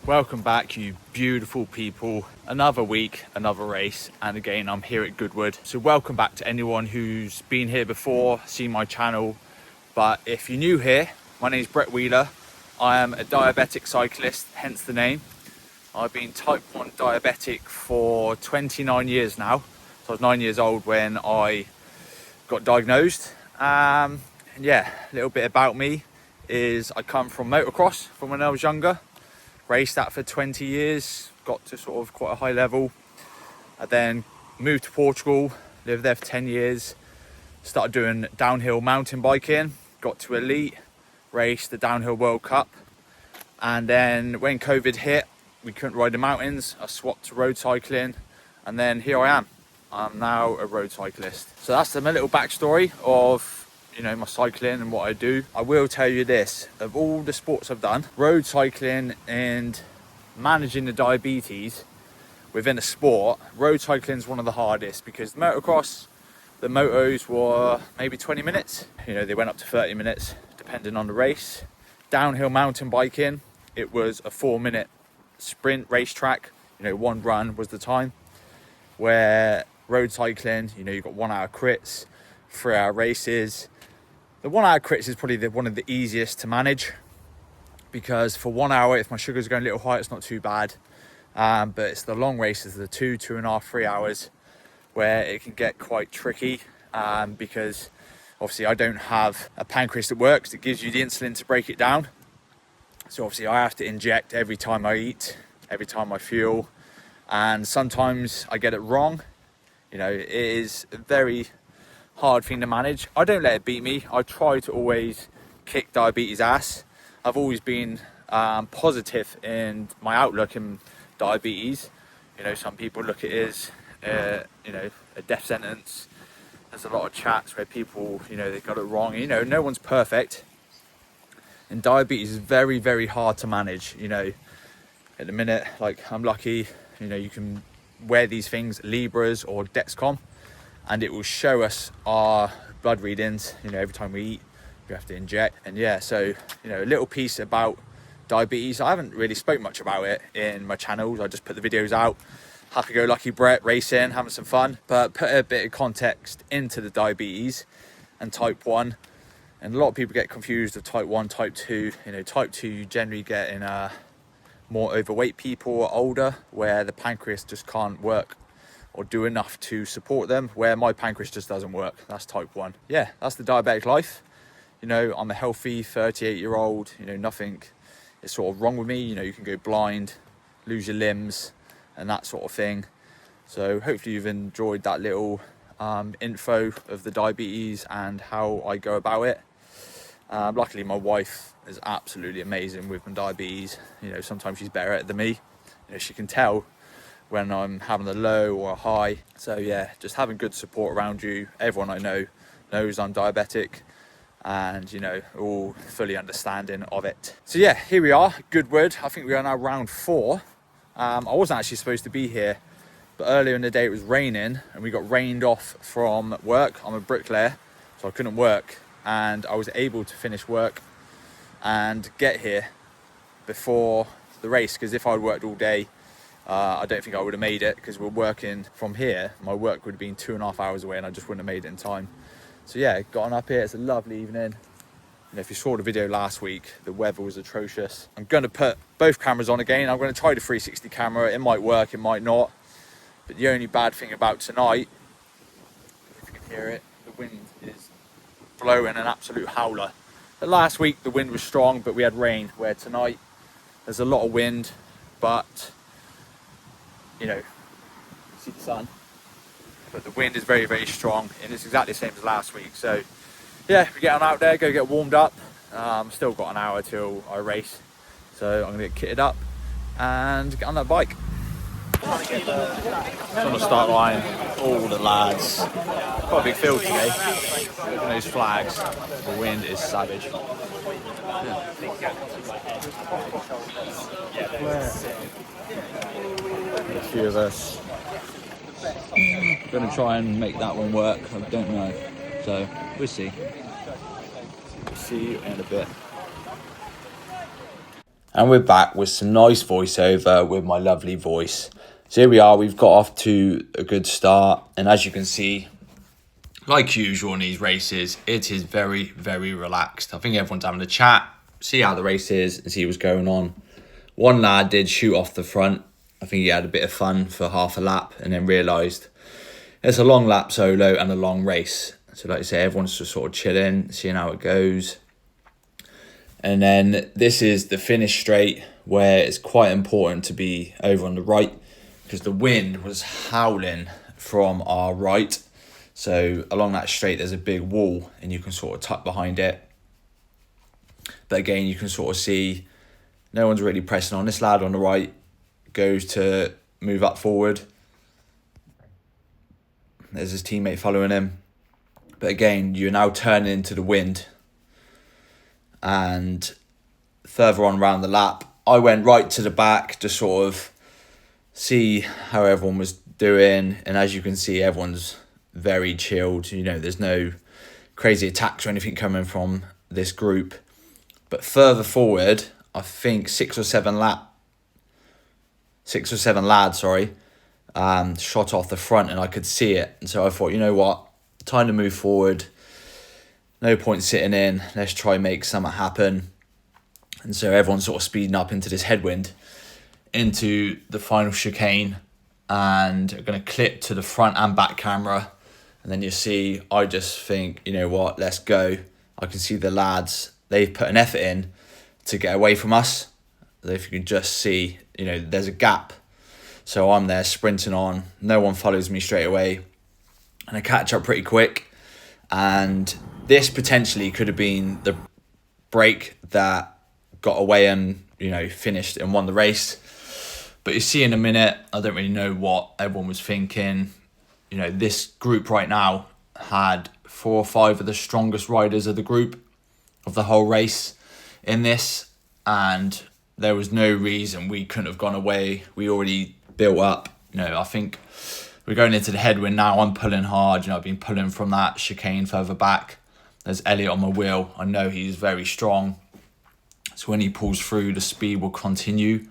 Welcome back, you beautiful people. Another week, another race, and again I'm here at Goodwood. So welcome back to anyone who's been here before, seen my channel. But if you're new here, my name is Brett Wheeler. I am a diabetic cyclist, hence the name. I've been type 1 diabetic for 29 years now. So I was 9 years old when I got diagnosed. And yeah, a little bit about me is I come from motocross from when I was younger. Raced that for 20 years, got to sort of quite a high level. I then moved to Portugal, lived there for 10 years, started doing downhill mountain biking, got to elite, raced the Downhill World Cup. And then when COVID hit, we couldn't ride the mountains, I swapped to road cycling, and then here I am. I'm now a road cyclist. So that's my little backstory of my cycling and what I do. I will tell you this, of all the sports I've done, road cycling and managing the diabetes within a sport, road cycling is one of the hardest, because motocross, the motos were maybe 20 minutes. They went up to 30 minutes depending on the race. Downhill mountain biking, it was a 4-minute sprint racetrack. One run was the time. Where road cycling, you've got 1 hour crits, 3 hour races. The 1 hour crits is probably one of the easiest to manage, because for 1 hour, if my sugar's going a little high, it's not too bad. But it's the long races, the 2.5, 3 hours, where it can get quite tricky, because obviously I don't have a pancreas that works, that gives you the insulin to break it down. So obviously I have to inject every time I eat, every time I fuel, and sometimes I get it wrong. It is a very hard thing to manage. I don't let it beat me. I try to always kick diabetes ass. I've always been positive in my outlook in diabetes. Some people look at it as a death sentence. There's a lot of chats where people they got it wrong. No one's perfect, and diabetes is very, very hard to manage. At the minute, like, I'm lucky, you can wear these things, Libras or Dexcom, and it will show us our blood readings. Every time we eat, you have to inject. And yeah, so a little piece about diabetes. I haven't really spoke much about it in my channels. I just put the videos out, happy-go-lucky Brett racing, having some fun, but put a bit of context into the diabetes and type 1. And a lot of people get confused with type 1, type 2. Type 2 you generally get in more overweight people or older, where the pancreas just can't work or do enough to support them, where my pancreas just doesn't work. That's type 1. Yeah, that's the diabetic life. I'm a healthy 38-year-old. Nothing is sort of wrong with me. You can go blind, lose your limbs, and that sort of thing. So hopefully you've enjoyed that little info of the diabetes and how I go about it. Luckily my wife is absolutely amazing with my diabetes. Sometimes she's better at it than me. She can tell when I'm having a low or a high. So yeah, just having good support around you. Everyone I know knows I'm diabetic, and all fully understanding of it. So yeah, here we are, Goodwood. I think we are now round 4. I wasn't actually supposed to be here, but earlier in the day it was raining and we got rained off from work. I'm a bricklayer, so I couldn't work, and I was able to finish work and get here before the race, because if I'd worked all day, I don't think I would have made it, because we're working from here. My work would have been 2.5 hours away and I just wouldn't have made it in time. So yeah, got on up here. It's a lovely evening. If you saw the video last week, the weather was atrocious. I'm going to put both cameras on again. I'm going to try the 360 camera. It might work, it might not. But the only bad thing about tonight, if you can hear it, the wind is blowing an absolute howler. But last week the wind was strong, but we had rain, where tonight there's a lot of wind, but see the sun, but the wind is very, very strong, and it's exactly the same as last week. So yeah, we get on out there, go get warmed up. Still got an hour till I race, so I'm gonna get kitted up and get on that bike. So on the start line, all the lads. Quite a big field today. Look at those flags. The wind is savage. A few of us. I'm going to try and make that one work. I don't know. So we'll see. See you in a bit. And we're back with some nice voiceover with my lovely voice. So here we are, we've got off to a good start. And as you can see, like usual in these races, it is very, very relaxed. I think everyone's having a chat, see how the race is and see what's going on. One lad did shoot off the front. I think he had a bit of fun for half a lap and then realised it's a long lap solo and a long race. So like I say, everyone's just sort of chilling, seeing how it goes. And then this is the finish straight where it's quite important to be over on the right because the wind was howling from our right. So along that straight, there's a big wall and you can sort of tuck behind it. But again, you can sort of see no one's really pressing on. This lad on the right goes to move up forward. There's his teammate following him. But again, you're now turning into the wind. And further on around the lap, I went right to the back to sort of see how everyone was doing. And as you can see, everyone's very chilled. You know, there's no crazy attacks or anything coming from this group. But further forward, I think six or seven lads, shot off the front and I could see it. And so I thought, you know what, time to move forward. No point sitting in. Let's try and make something happen. And so everyone's sort of speeding up into this headwind, into the final chicane, and I'm going to clip to the front and back camera. And then you see, I just think, you know what, let's go. I can see the lads, they've put an effort in to get away from us. If you can just see, you know, there's a gap. So I'm there sprinting on. No one follows me straight away. And I catch up pretty quick. And this potentially could have been the break that got away and, you know, finished and won the race. But you see in a minute, I don't really know what everyone was thinking. You know, this group right now had 4 or 5 of the strongest riders of the group, of the whole race in this. And there was no reason we couldn't have gone away. We already built up. You know, I think we're going into the headwind now. I'm pulling hard. You know, I've been pulling from that chicane further back. There's Elliot on my wheel. I know he's very strong. So when he pulls through, the speed will continue.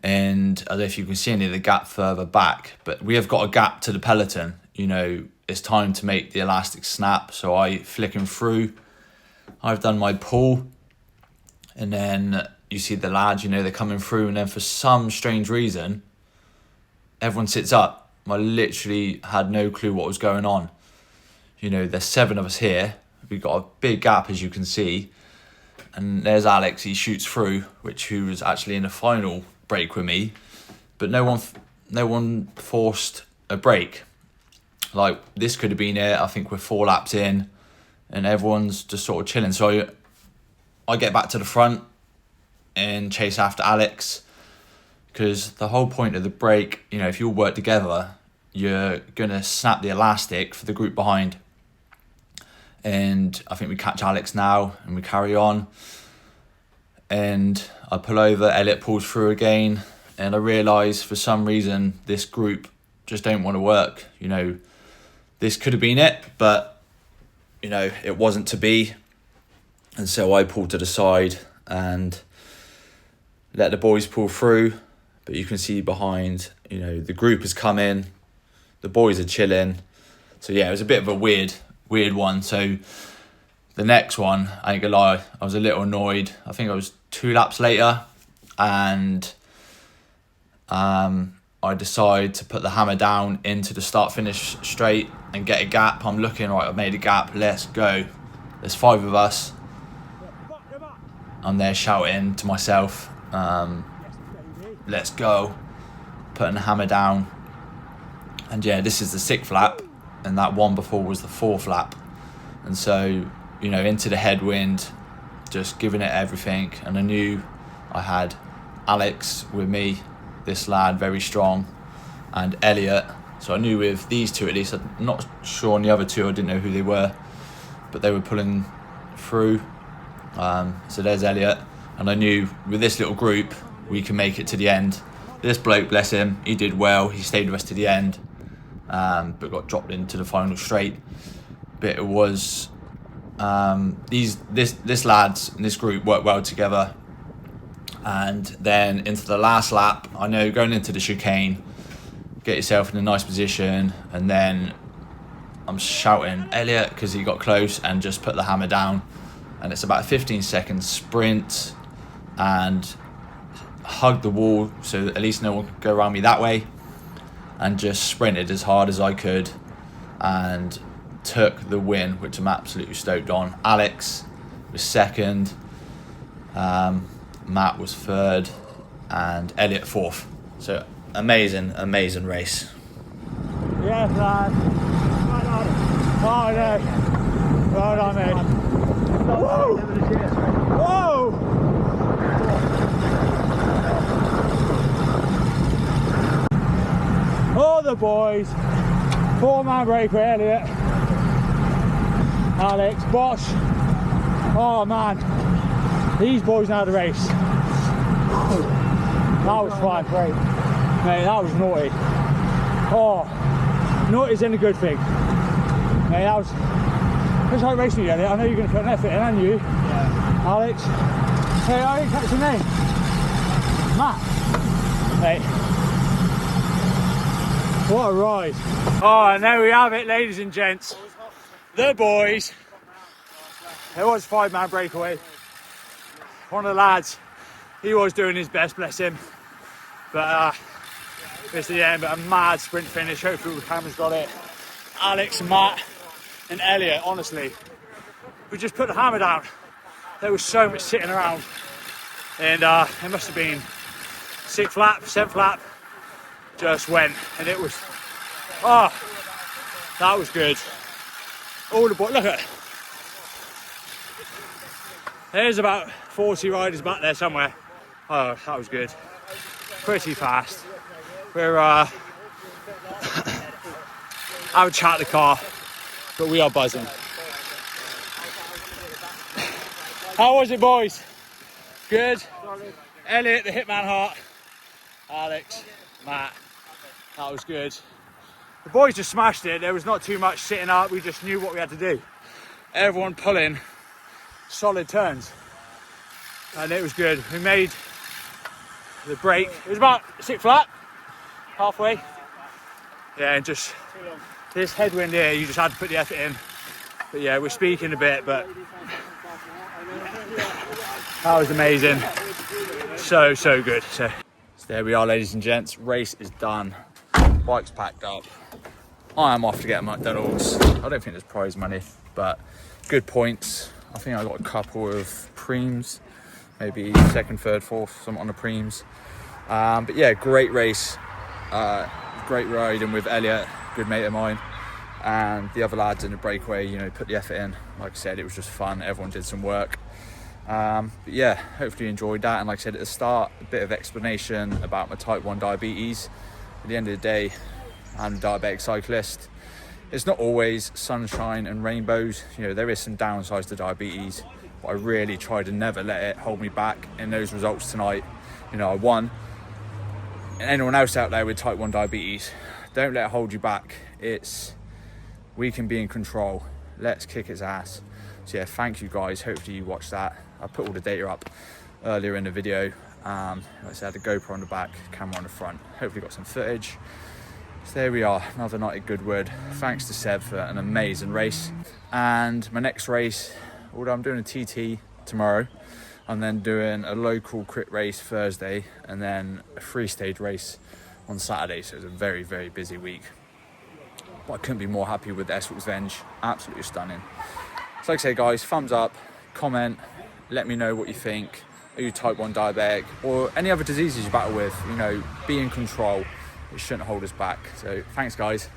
And I don't know if you can see any of the gap further back, but we have got a gap to the peloton. You know, it's time to make the elastic snap. So I flick him through. I've done my pull. And then you see the lads, you know, they're coming through. And then for some strange reason, everyone sits up. I literally had no clue what was going on. You know, there's 7 of us here. We've got a big gap, as you can see. And there's Alex, he shoots through, who was actually in the final break with me. But no one forced a break. Like, this could have been it. I think we're 4 laps in. And everyone's just sort of chilling. So I get back to the front and chase after Alex. Because the whole point of the break, you know, if you all work together, you're going to snap the elastic for the group behind. And I think we catch Alex now and we carry on. And I pull over, Elliot pulls through again. And I realise for some reason this group just don't want to work. You know, this could have been it, but, you know, it wasn't to be. And so I pulled to the side and let the boys pull through. But you can see behind, you know, the group has come in. The boys are chilling. So yeah, it was a bit of a weird one. So the next one, I ain't gonna lie, I was a little annoyed. I think I was 2 laps later and I decide to put the hammer down into the start-finish straight and get a gap. I'm looking, right, I've made a gap, let's go. There's 5 of us. I'm there shouting to myself, let's go, putting the hammer down. And yeah, this is the 6th lap, and that one before was the 4th lap. And so, you know, into the headwind, just giving it everything. And I knew I had Alex with me, this lad, very strong, and Elliot. So I knew with these 2 at least, I'm not sure on the other 2, I didn't know who they were, but they were pulling through. So there's Elliot, and I knew with this little group, we can make it to the end. This bloke, bless him, he did well, he stayed with us to the end, but got dropped into the final straight. But it was, this lads and this group worked well together. And then into the last lap, I know going into the chicane, get yourself in a nice position, and then I'm shouting Elliot because he got close and just put the hammer down. And it's about a 15-second sprint and hug the wall so that at least no one could go around me that way, and just sprinted as hard as I could and took the win, which I'm absolutely stoked on. Alex was second, Matt was third, and Elliot fourth. So amazing race. Yes, lad. Oh no. Well done, mate. Whoa! Whoa! All the boys. 4-man breakaway, Elliot. Alex, Bosch. Oh man. These boys know the race. That was fun. Mate, that was naughty. Oh, naughty's in a good thing. Mate, that was like racing you, Elliot. I know you're going to put an effort in, aren't you? Yeah. Alex. Hey, I didn't catch your name. Matt. Mate. What a ride. Oh, and there we have it, ladies and gents. The boys. It was 5-man breakaway. One of the lads, he was doing his best, bless him. But it's the end, but a mad sprint finish. Hopefully all the cameras got it. Alex, Matt and Elliot, honestly, we just put the hammer down. There was so much sitting around. And it must have been 6th lap, 7th lap, just went. And it was, oh, that was good. All the boys, look at it. There's about 40 riders back there somewhere. Oh, that was good. Pretty fast. We're have a chat in the car, but we are buzzing. How was it, boys? Good? Elliot, the Hitman Heart. Alex, Matt, that was good. The boys just smashed it. There was not too much sitting up. We just knew what we had to do. Everyone pulling solid turns. And it was good. We made the break. It was about 6th lap, halfway. Yeah, and just this headwind here, you just had to put the effort in. But yeah, we're speaking a bit, but that was amazing. So good. So there we are, ladies and gents. Race is done. Bike's packed up. I am off to get McDonald's. I don't think there's prize money, but good points. I think I got a couple of preems, maybe 2nd, 3rd, 4th, something on the preems. But yeah, great race. Great riding with Elliot, good mate of mine, and the other lads in the breakaway, you know, put the effort in. Like I said, it was just fun. Everyone did some work. But yeah, hopefully you enjoyed that. And like I said at the start, a bit of explanation about my type 1 diabetes. At the end of the day, I'm a diabetic cyclist. It's not always sunshine and rainbows. You know, there is some downsides to diabetes, but I really try to never let it hold me back. In those results tonight, you know, I won. And anyone else out there with type 1 diabetes, don't let it hold you back. We can be in control. Let's kick its ass. So yeah, thank you guys. Hopefully you watched that. I put all the data up earlier in the video. Like I said, the GoPro on the back, camera on the front. Hopefully got some footage. So there we are, another night at Goodwood. Thanks to Seb for an amazing race. And my next race, although I'm doing a TT tomorrow, I'm then doing a local crit race Thursday, and then a 3-stage race on Saturday. So it's a very, very busy week. But I couldn't be more happy with Essex Venge. Absolutely stunning. So like I say, guys, thumbs up, comment, let me know what you think. Are you type 1 diabetic or any other diseases you battle with? You know, be in control. It shouldn't hold us back. So thanks, guys.